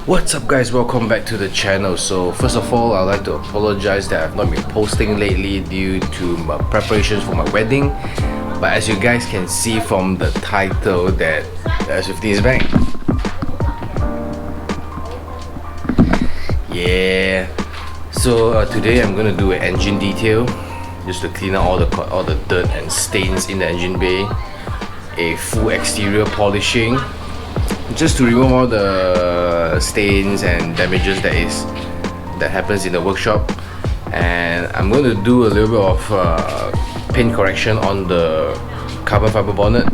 What's up guys, welcome back to the channel. So first of all, I'd like to apologize that I've not been posting lately due to my preparations for my wedding. But as you guys can see from the title that A7iii is back. Yeah. So today I'm gonna do an engine detail, just to clean out all the dirt and stains in the engine bay. A full exterior polishing, just to remove all the stains and damages that happens in the workshop. And I'm going to do a little bit of paint correction on the carbon fiber bonnet.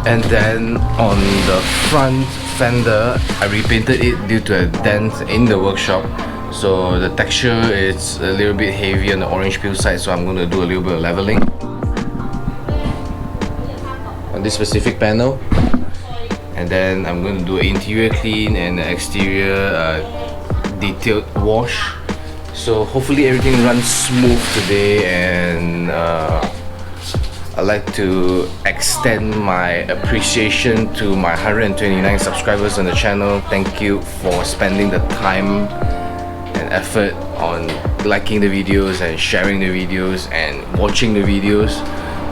And then on the front fender, I repainted it due to a dent in the workshop, so the texture is a little bit heavy on the orange peel side, so I'm going to do a little bit of leveling on this specific panel. And then I'm going to do an interior clean and an exterior detailed wash. So hopefully everything runs smooth today, and I'd like to extend my appreciation to my 129 subscribers on the channel. Thank you for spending the time and effort on liking the videos and sharing the videos and watching the videos.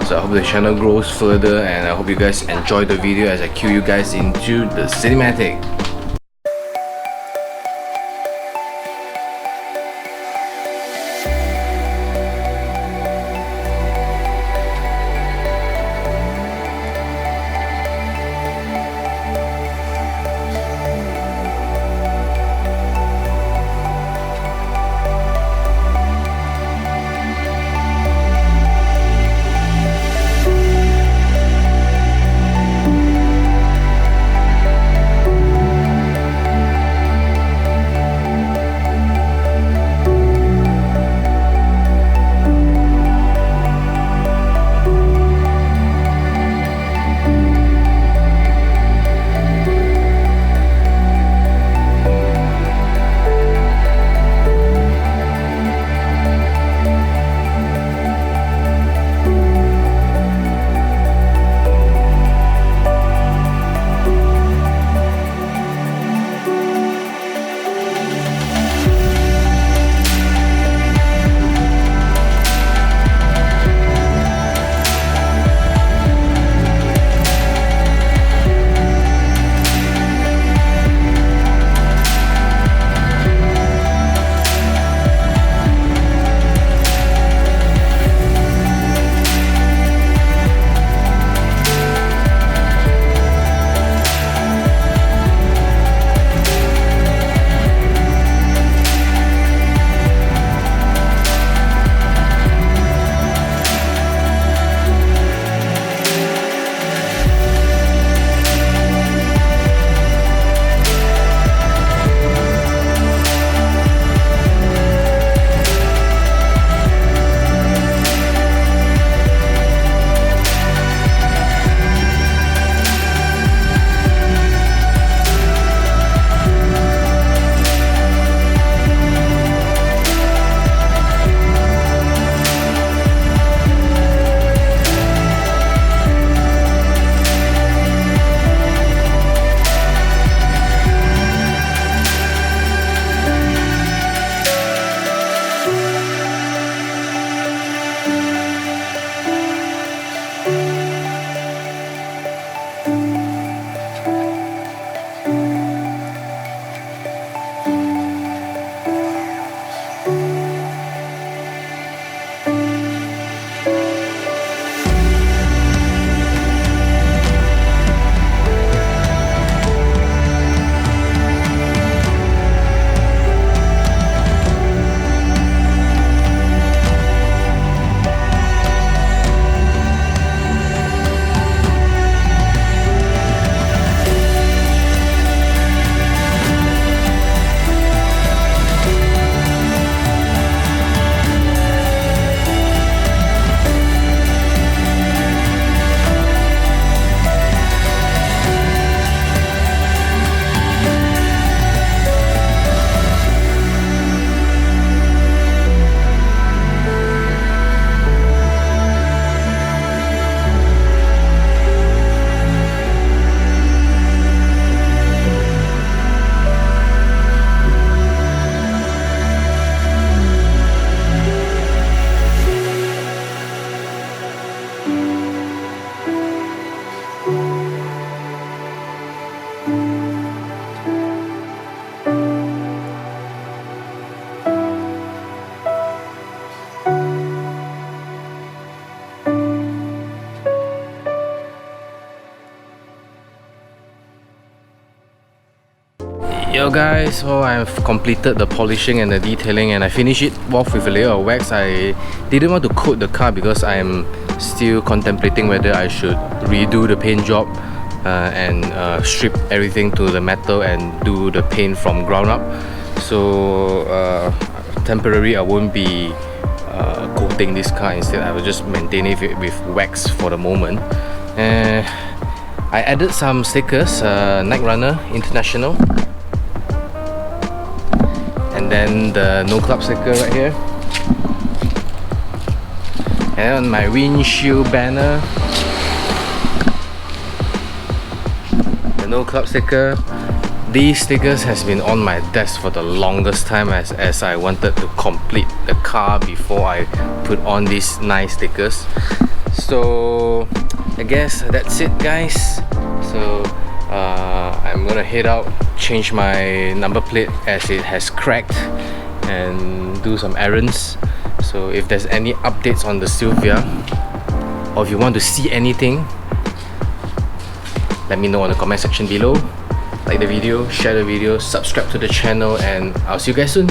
So I hope the channel grows further, and I hope you guys enjoy the video as I cue you guys into the cinematic. Yo guys, so I've completed the polishing and the detailing, and I finished it off with a layer of wax. I didn't want to coat the car because I'm still contemplating whether I should redo the paint job and strip everything to the metal and do the paint from ground up. So temporarily I won't be coating this car. Instead I will just maintain it with wax for the moment. I added some stickers, Night Runner International, and then the no club sticker right here, and on my windshield banner the no club sticker. These stickers has been on my desk for the longest time as I wanted to complete the car before I put on these nice stickers. So I guess that's it guys. So I'm gonna head out, change my number plate as it has cracked, and do some errands. So if there's any updates on the Silvia, or if you want to see anything, let me know in the comment section below. Like the video, share the video, subscribe to the channel, and I'll see you guys soon.